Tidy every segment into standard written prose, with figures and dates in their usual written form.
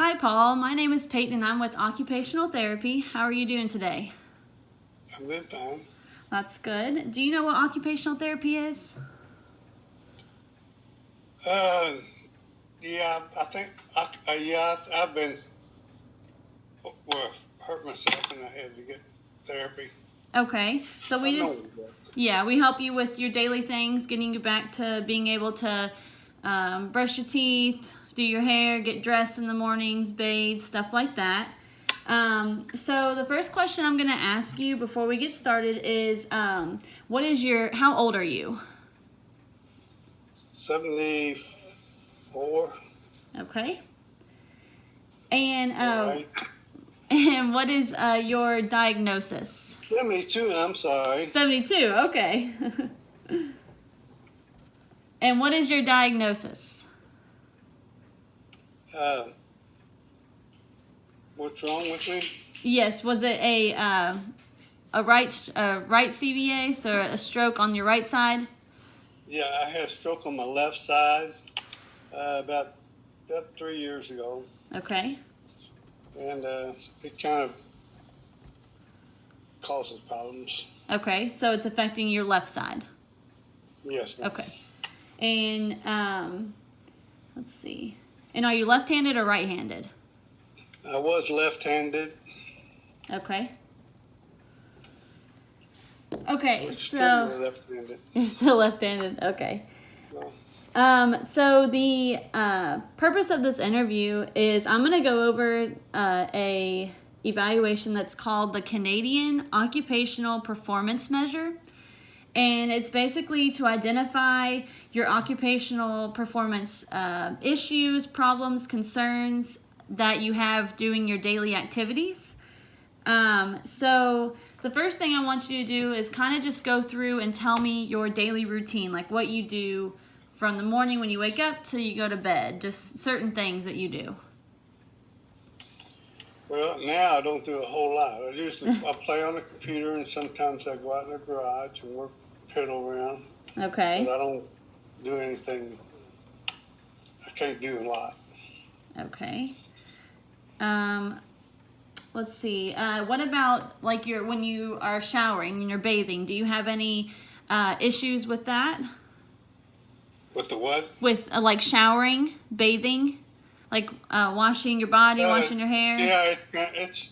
Hi, Paul. My name is Peyton, and I'm with Occupational Therapy. How are you doing today? I'm good, fine. That's good. Do you know what occupational therapy is? Yeah, I think, I've been, well, hurt myself and I had to get therapy. Okay, so we help you with your daily things, getting you back to being able to brush your teeth, do your hair, get dressed in the mornings, bathe, stuff like that. So the first question I'm going to ask you before we get started is, how old are you? 74. Okay. And Right. and what is your diagnosis? 72, I'm sorry. 72, okay. And what is your diagnosis? What's wrong with me? Yes, was it a right CVA, so a stroke on your right side? Yeah, I had a stroke on my left side about 3 years ago. Okay. And it kind of causes problems. Okay, so it's affecting your left side. Yes, ma'am. Okay. And let's see. And are you left-handed or right-handed? I was left-handed. Okay. Okay, so left-handed. You're still left-handed. Okay. No. So the purpose of this interview is I'm going to go over a evaluation that's called the Canadian Occupational Performance Measure. And it's basically to identify your occupational performance issues, problems, concerns that you have doing your daily activities. So the first thing I want you to do is kind of just go through and tell me your daily routine, like what you do from the morning when you wake up till you go to bed, just certain things that you do. Well, now I don't do a whole lot. I play on the computer, and sometimes I go out in the garage and work, pedal around. Okay. But I don't do anything. I can't do a lot. Okay. Let's see. What about like when you are showering and you're bathing? Do you have any issues with that? With the what? With like showering, bathing, like washing your body, washing your hair. Yeah, it's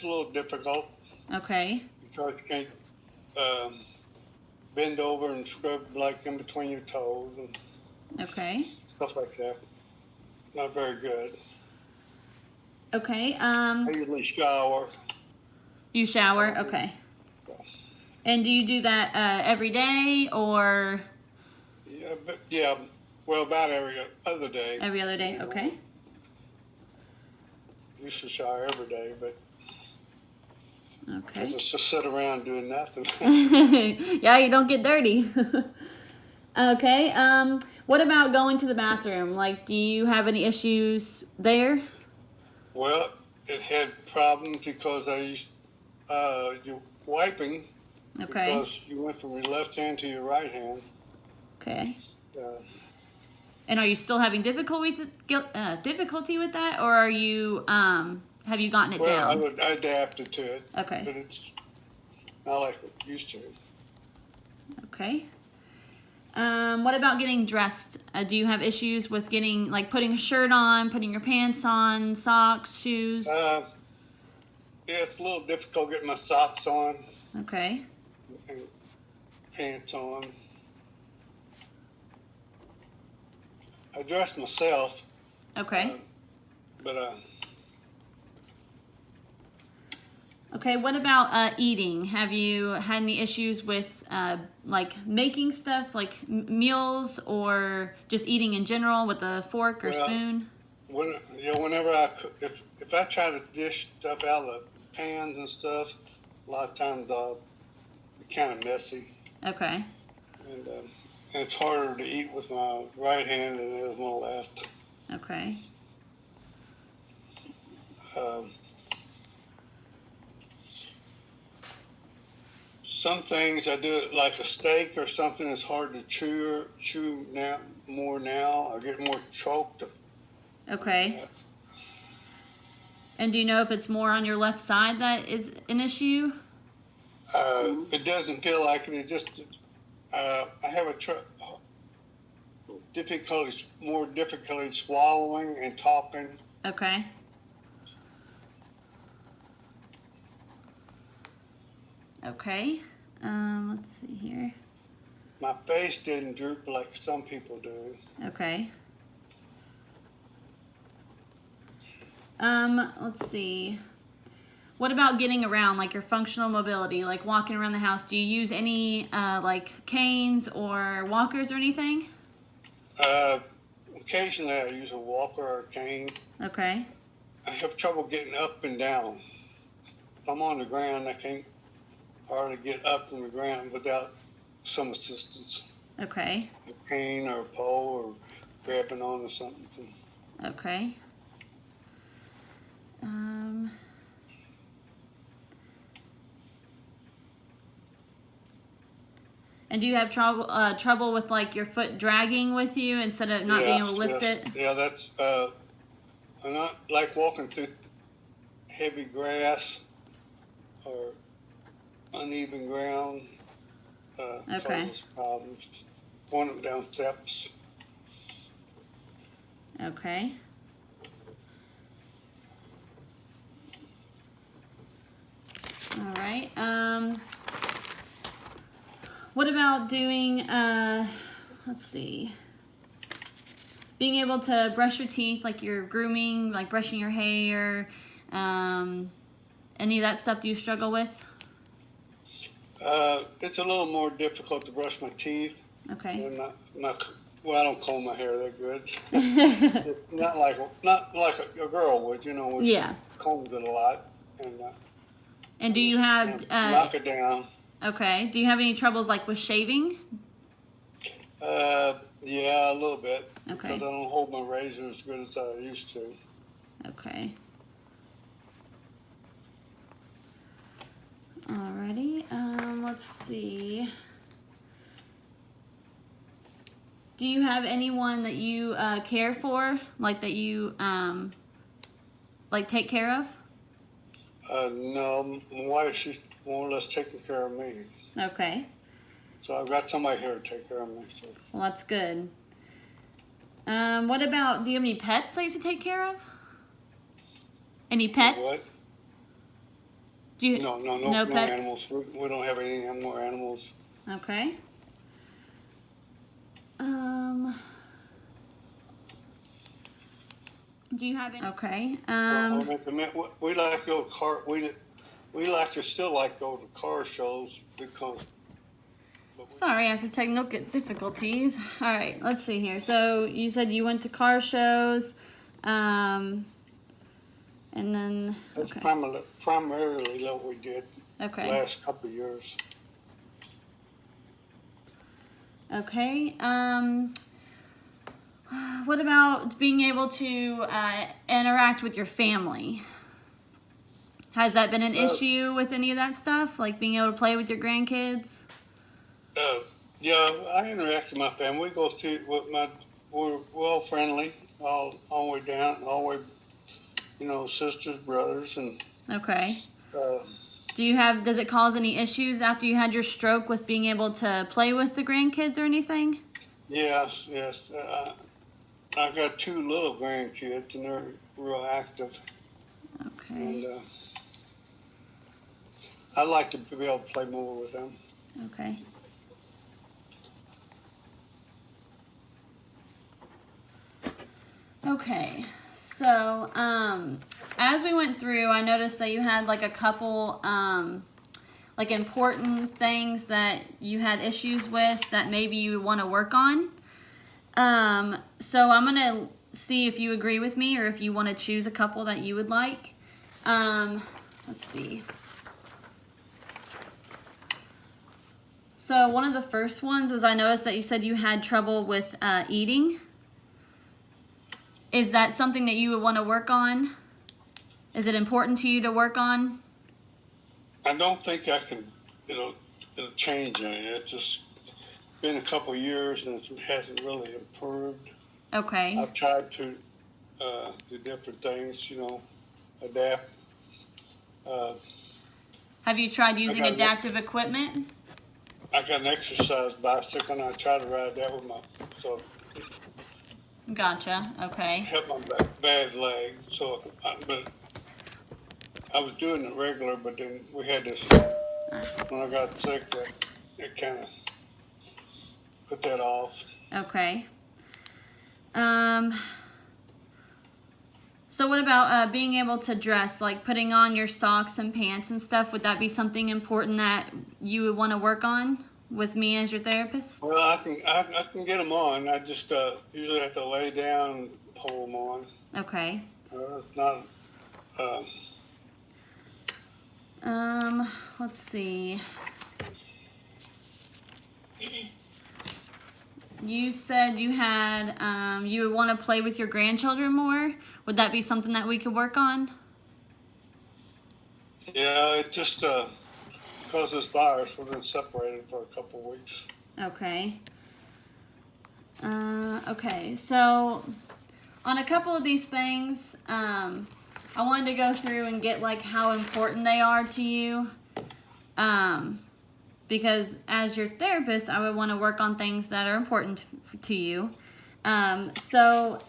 a little difficult. Okay. Because you can't bend over and scrub like in between your toes and okay. stuff like that. Not very good. Okay. I usually shower. You shower? Okay. And do you do that every day or? Yeah, well, about every other day. Every other day, okay. Used to shower every day, but okay. Just sit around doing nothing. Yeah, you don't get dirty. Okay. What about going to the bathroom? Like, do you have any issues there? Well, it had problems because you wiping. Okay. Because you went from your left hand to your right hand. Okay. And are you still having difficulty with that, or are you have you gotten it down? Well, I adapted to it. Okay. But it's not like it used to. Okay. What about getting dressed? Do you have issues with putting a shirt on, putting your pants on, socks, shoes? Yeah, it's a little difficult getting my socks on. Okay. And pants on. I dress myself. Okay. But okay, what about eating? Have you had any issues with like making stuff, like meals, or just eating in general with a fork or spoon? Whenever I cook, if I try to dish stuff out of the pans and stuff, a lot of times it's kind of messy. Okay. And it's harder to eat with my right hand than it is with my left. Okay. Some things I do it like a steak or something is hard to chew now. I get more choked. Okay. And do you know if it's more on your left side that is an issue? It doesn't feel like it. It just I have more difficulty swallowing and talking. Okay. Okay. Let's see here. My face didn't droop like some people do. Okay. Let's see. What about getting around, like your functional mobility, like walking around the house? Do you use any like canes or walkers or anything? Occasionally I use a walker or a cane. Okay. I have trouble getting up and down. If I'm on the ground, I can't hardly get up from the ground without some assistance. Okay. A cane or a pole or grabbing on to something. Okay. And do you have trouble with like your foot dragging with you instead of not being able to lift it? Yeah, that's I'm not like walking through heavy grass or uneven ground. Causes problems. Going up down steps. Okay. All right. What about doing, let's see, being able to brush your teeth, like you're grooming, like brushing your hair, any of that stuff do you struggle with? It's a little more difficult to brush my teeth. Okay. Well, I don't comb my hair that good. It's not like a girl would, when she combs it a lot. And do you have knock it down? Okay. Do you have any troubles like with shaving? Yeah, a little bit. Okay. Because I don't hold my razor as good as I used to. Okay. Alrighty. Let's see. Do you have anyone that you care for, like that you like take care of? No, my wife, she's more or less taking care of me. Okay. So I've got somebody here to take care of me. So. Well, that's good. What about, do you have any pets that you have to take care of? Any pets? What? No pets? animals. We don't have any more animals. Okay. Do you have any? Okay. We like to go to we like to still like to go to car shows because. Sorry, after technical difficulties. All right, let's see here. So you said you went to car shows, and then. That's primarily what we did. Okay. The last couple of years. Okay. What about being able to interact with your family? Has that been an issue with any of that stuff? Like being able to play with your grandkids? Yeah, I interact with my family. We go through we're well friendly all the way down, all the way, sisters, brothers, and. Okay. Does it cause any issues after you had your stroke with being able to play with the grandkids or anything? Yes. I've got 2 little grandkids, and they're real active. Okay. And I'd like to be able to play more with them. Okay. Okay. So, as we went through, I noticed that you had like a couple like important things that you had issues with that maybe you want to work on. So I'm going to see if you agree with me or if you want to choose a couple that you would like. Let's see. So one of the first ones was I noticed that you said you had trouble with eating. Is that something that you would want to work on? Is it important to you to work on? I don't think it'll change any. It's just been a couple of years and it hasn't really improved. Okay. I've tried to do different things, adapt. Have you tried using got an- adaptive equipment? I got an exercise bicycle, and I try to ride that with so Gotcha. Okay. help my bad leg. But I was doing it regular, but then we had this, when I got sick, it kind of put that off. Okay. So what about being able to dress, like putting on your socks and pants and stuff? Would that be something important that you would want to work on with me as your therapist? Well, I can get them on. I just usually have to lay down and pull them on. Okay. It's not. Let's see. You said you had, you would want to play with your grandchildren more. Would that be something that we could work on? Yeah, it just because of this virus, we've been separated for a couple of weeks. Okay. Okay, so on a couple of these things, I wanted to go through and get like how important they are to you. Because as your therapist, I would want to work on things that are important to you. So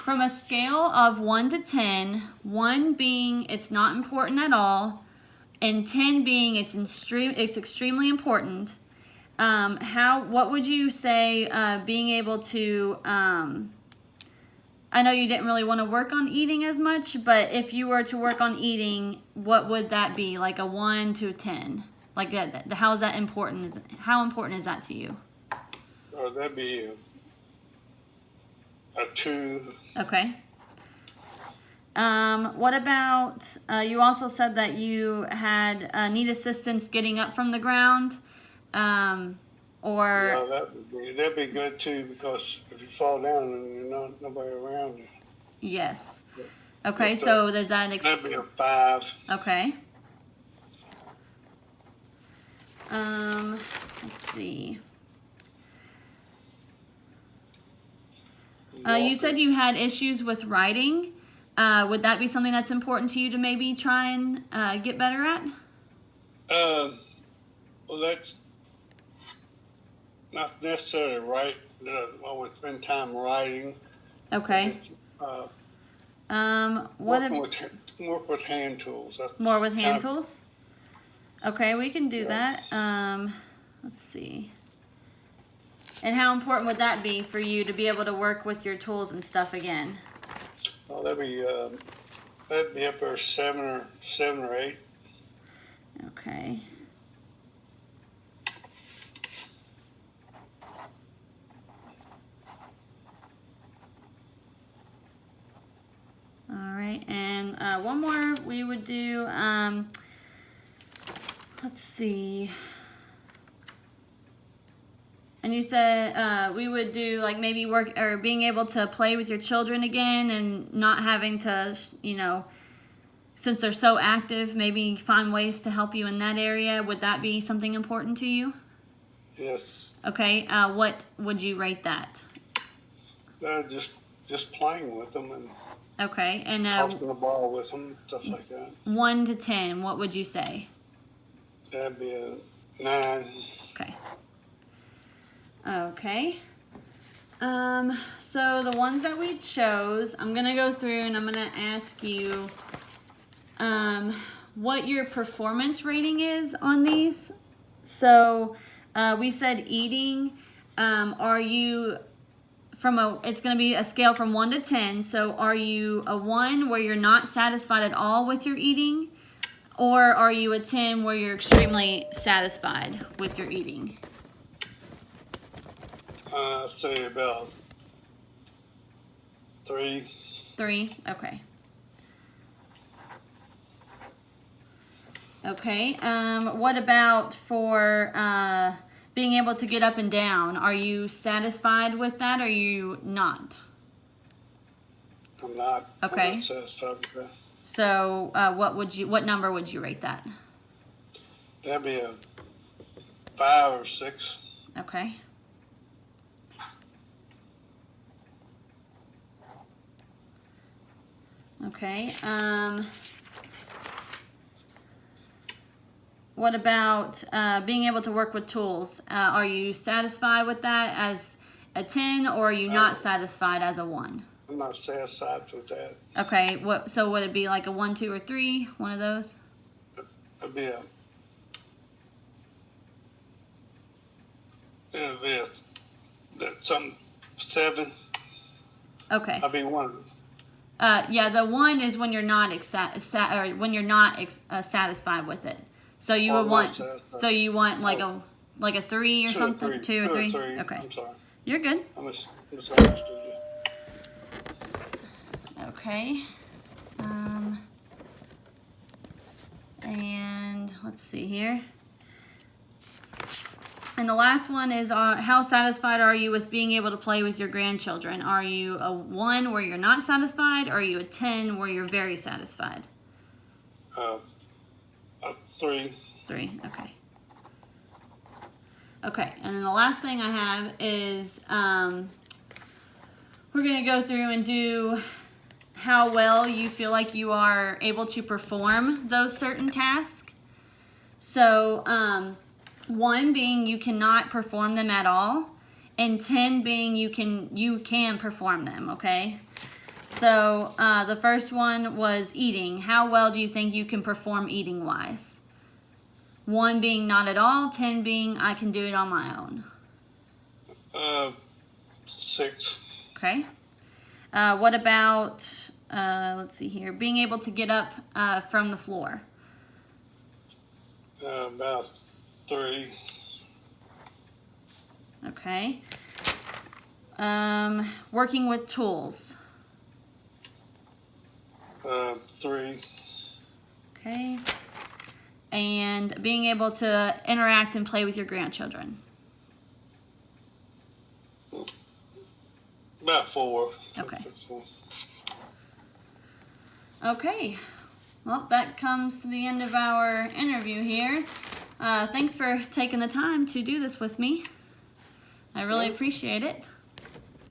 from a scale of 1 to 10, 1 being it's not important at all, and 10 being it's extremely important, what would you say being able to, I know you didn't really want to work on eating as much, but if you were to work on eating, what would that be? Like a 1 to 10? Like that, how is that important? How important is that to you? That'd be a 2. Okay. What about, you also said that you had need assistance getting up from the ground, or... Yeah, that'd be good too, because if you fall down and you're nobody around you. Yes. Okay, so does that... That'd be a 5. Okay. Let's see. You said you had issues with writing. Would that be something that's important to you to maybe try and get better at? Well, that's not necessarily right. I would spend time writing. Okay. Work with hand tools. That's more with hand tools? Okay, we can do that. Let's see. And how important would that be for you to be able to work with your tools and stuff again? Well, that'd be up there 7 or 8. Okay. All right, and one more we would do. Let's see. And you said we would do like maybe work or being able to play with your children again and not having to, since they're so active, maybe find ways to help you in that area. Would that be something important to you? Yes. Okay. What would you rate that? Just playing with them and okay, and tossing the ball with them, stuff like that. 1 to 10, what would you say? That'd be a 9. Okay. Okay. So the ones that we chose, I'm gonna go through and I'm gonna ask you what your performance rating is on these. So we said eating. Are you it's going to be a scale from 1 to 10. So are you a 1 where you're not satisfied at all with your eating? Or are you a 10 where you're extremely satisfied with your eating? I'd say about 3. 3? Okay. Okay. What about for being able to get up and down? Are you satisfied with that or are you not? I'm not. Okay. I'm not satisfied with that. So what number would you rate that? That'd be a 5 or 6. Okay. Okay. What about being able to work with tools? Are you satisfied with that as a 10, or are you not satisfied as a 1? I'm not satisfied with that. Okay, so would it be like a 1, 2, or 3? One of those? It'd be some 7. Okay. I'd be 1. Yeah, the 1 is when you're not satisfied with it. So you would want. So you want like a 3 or something, 2 or 3. Okay. I'm sorry. You're good. I misunderstood you. Okay. And let's see here. And the last one is how satisfied are you with being able to play with your grandchildren? Are you a 1 where you're not satisfied, or are you a 10 where you're very satisfied? A 3. 3, okay. Okay, and then the last thing I have is we're going to go through and do how well you feel like you are able to perform those certain tasks. So, 1 being you cannot perform them at all, and 10 being you can perform them, okay? So the first one was eating. How well do you think you can perform eating-wise? 1 being not at all, 10 being I can do it on my own. 6. Okay. What about, let's see here, being able to get up from the floor? About 3. Okay. Working with tools. 3. Okay. And being able to interact and play with your grandchildren. About 4. Okay. Okay. Well, that comes to the end of our interview here. Thanks for taking the time to do this with me. I really appreciate it.